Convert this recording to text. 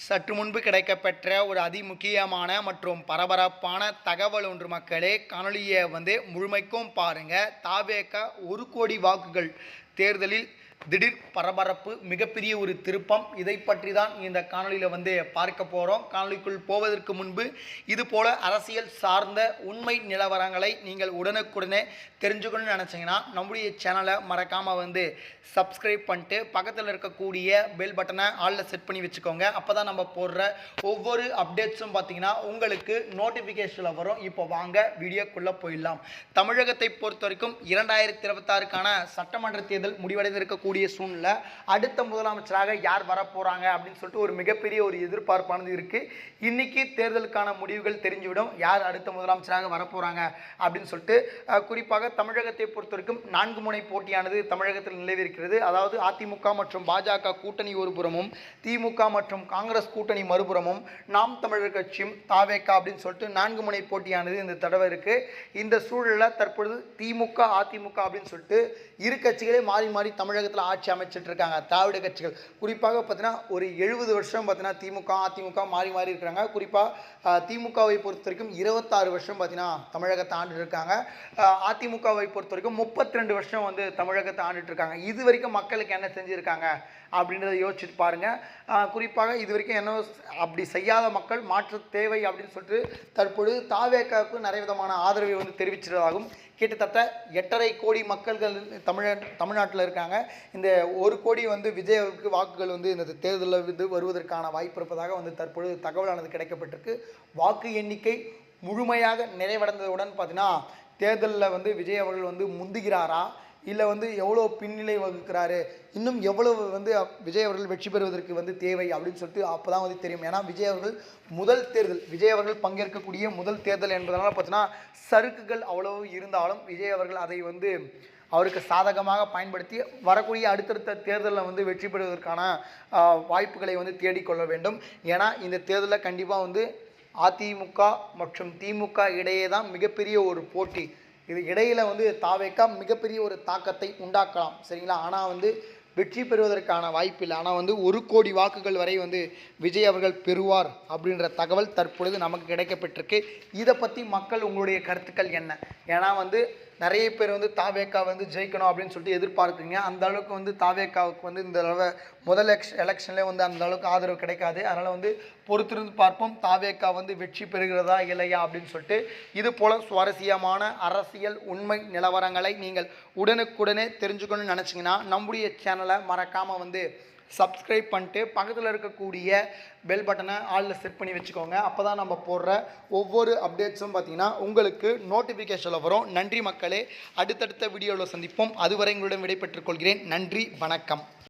சற்று முன்பு கிடைக்கப்பெற்ற ஒரு அதிமுக்கியமான மற்றும் பரபரப்பான தகவல் ஒன்று மக்களே. காணொலியை முழுமைக்கும் பாருங்க. தாவேக 1 கோடி வாக்குகள் தேர்தலில் திடீர் பரபரப்பு, மிகப்பெரிய ஒரு திருப்பம். இதை பற்றி தான் இந்த காணொலியில் பார்க்க போகிறோம். காணொலிக்குள் போவதற்கு முன்பு இதுபோல அரசியல் சார்ந்த உண்மை நிலவரங்களை நீங்கள் உடனுக்குடனே தெரிஞ்சுக்கணும்னு நினச்சிங்கன்னா நம்முடைய சேனலை மறக்காமல் சப்ஸ்கிரைப் பண்ணிட்டு பக்கத்தில் இருக்கக்கூடிய பெல் பட்டனை ஆளில் செட் பண்ணி வச்சுக்கோங்க. அப்போ தான் நம்ம போடுற ஒவ்வொரு அப்டேட்ஸும் பார்த்தீங்கன்னா உங்களுக்கு நோட்டிஃபிகேஷனில் வரும். இப்போ வாங்க வீடியோக்குள்ளே போயிடலாம். தமிழகத்தை பொறுத்த வரைக்கும் 2026க்கான சட்டமன்ற தேர்தல் முடிவடைந்திருக்கக்கூடிய சூழ்நிலை. அடுத்த முதலமைச்சராக யார் வரப்போறாங்க அப்படின்னு சொல்லிட்டு ஒரு மிகப்பெரிய ஒரு எதிர்பார்ப்பானது இருக்கு. இன்னைக்கு தேர்தலுக்கான முடிவுகள் தெரிஞ்சுவிடும், யார் அடுத்த முதலமைச்சராக வரப்போறாங்க அப்படின்னு சொல்லிட்டு. குறிப்பாக தமிழகத்தை பொறுத்த வரைக்கும் 4 முனை போட்டியானது தமிழகத்தில் நிலவிருக்கிறது. அதாவது அதிமுக மற்றும் பாஜக கூட்டணி ஒரு புறமும், திமுக மற்றும் காங்கிரஸ் கூட்டணி மறுபுறமும், நாம் தமிழர் கட்சியும் தாவேகா அப்படின்னு சொல்லிட்டு 4 முனை போட்டியானது இந்த தடவை இருக்கு. இந்த சூழலில் தற்பொழுது திமுக அதிமுக அப்படின்னு சொல்லிட்டு இரு கட்சிகளே மாறி மாறி தமிழகத்தில் ஆட்சி அமைச்சிட்டு இருக்காங்க. திராவிட கட்சிகள் குறிப்பாக பார்த்தீங்கன்னா ஒரு 70 வருஷம் பார்த்தீங்கன்னா திமுக அதிமுக மாறி மாறி இருக்கிறாங்க. குறிப்பாக திமுகவை பொறுத்த வரைக்கும் 26 வருஷம் பார்த்தீங்கன்னா தமிழகத்தை ஆண்டுட்டு இருக்காங்க. அதிமுகவை பொறுத்த வரைக்கும் 32 வருஷம் தமிழகத்தை ஆண்டுட்டு இருக்காங்க. இது வரைக்கும் மக்களுக்கு என்ன செஞ்சுருக்காங்க அப்படின்றத யோசிச்சுட்டு பாருங்க. குறிப்பாக இது வரைக்கும் என்ன அப்படி செய்யாத மக்கள் மாற்று தேவை அப்படின்னு சொல்லிட்டு தற்பொழுது தாவேகாவுக்கு நிறைய விதமான ஆதரவை தெரிவிச்சிருந்தாகும். கிட்டத்தட்ட 8.5 கோடி மக்கள்கள் தமிழ்நாட்டில் இருக்காங்க. இந்த 1 கோடி விஜய் அவருக்கு வாக்குகள் இந்த தேர்தலில் வருவதற்கான வாய்ப்பு இருப்பதாக தற்பொழுது தகவலானது கிடைக்கப்பட்டிருக்கு. வாக்கு எண்ணிக்கை முழுமையாக நிறைவடைந்ததுடன் பார்த்தீங்கன்னா தேர்தலில் விஜய் அவர்கள் முந்துகிறாரா, இல்லை எவ்வளோ பின்னிலை வகுக்கிறாரு, இன்னும் எவ்வளவு விஜய் அவர்கள் வெற்றி பெறுவதற்கு தேவை அப்படின்னு சொல்லிட்டு அப்போ தான் தெரியும். ஏன்னா விஜய் அவர்கள் முதல் தேர்தல், விஜய் அவர்கள் பங்கேற்கக்கூடிய முதல் தேர்தல் என்பதனால பார்த்தீங்கன்னா சறுக்குகள் அவ்வளவு இருந்தாலும் விஜய் அவர்கள் அதை அவருக்கு சாதகமாக பயன்படுத்தி வரக்கூடிய அடுத்தடுத்த தேர்தலில் வெற்றி பெறுவதற்கான வாய்ப்புகளை தேடிக்கொள்ள வேண்டும். ஏன்னா இந்த தேர்தலில் கண்டிப்பாக அதிமுக மற்றும் திமுக இடையே தான் மிகப்பெரிய ஒரு போட்டி. இது இடையில் தாவேகா மிகப்பெரிய ஒரு தாக்கத்தை உண்டாக்கலாம், சரிங்களா. ஆனால் வெற்றி பெறுவதற்கான வாய்ப்பு இல்லை. ஆனால் 1 கோடி வாக்குகள் வரை விஜய் அவர்கள் பெறுவார் அப்படின்ற தகவல் தற்பொழுது நமக்கு கிடைக்கப்பட்டிருக்கு. இதை பற்றி மக்கள் உங்களுடைய கருத்துக்கள் என்ன? ஏன்னா நிறைய பேர் தாவேகா ஜெயிக்கணும் அப்படின்னு சொல்லிட்டு எதிர்பார்க்குறீங்க. அந்த அளவுக்கு தாவேகாவுக்கு இந்த தடவை முதல் எலெக்ஷன்லேயே அந்த அளவுக்கு ஆதரவு கிடைக்காது. அதனால் பொறுத்திருந்து பார்ப்போம் தாவேகா வெற்றி பெறுகிறதா இல்லையா அப்படின்னு சொல்லிட்டு. இது போல் சுவாரஸ்யமான அரசியல் உண்மை நிலவரங்களை நீங்கள் உடனுக்குடனே தெரிஞ்சுக்கணும்னு நினச்சிங்கன்னா நம்முடைய சேனலை மறக்காமல் சப்ஸ்கிரைப் பண்ணிட்டு பக்கத்தில் இருக்கக்கூடிய பெல் பட்டனை ஆளில் செட் பண்ணி வச்சுக்கோங்க. அப்போ தான் நம்ம போடுற ஒவ்வொரு அப்டேட்ஸும் பார்த்திங்கன்னா உங்களுக்கு நோட்டிஃபிகேஷனில் வரும். நன்றி மக்களே, அடுத்தடுத்த வீடியோவில் சந்திப்போம். அதுவரை உங்களிடம் விடைபெற்றுக் கொள்கிறேன். நன்றி, வணக்கம்.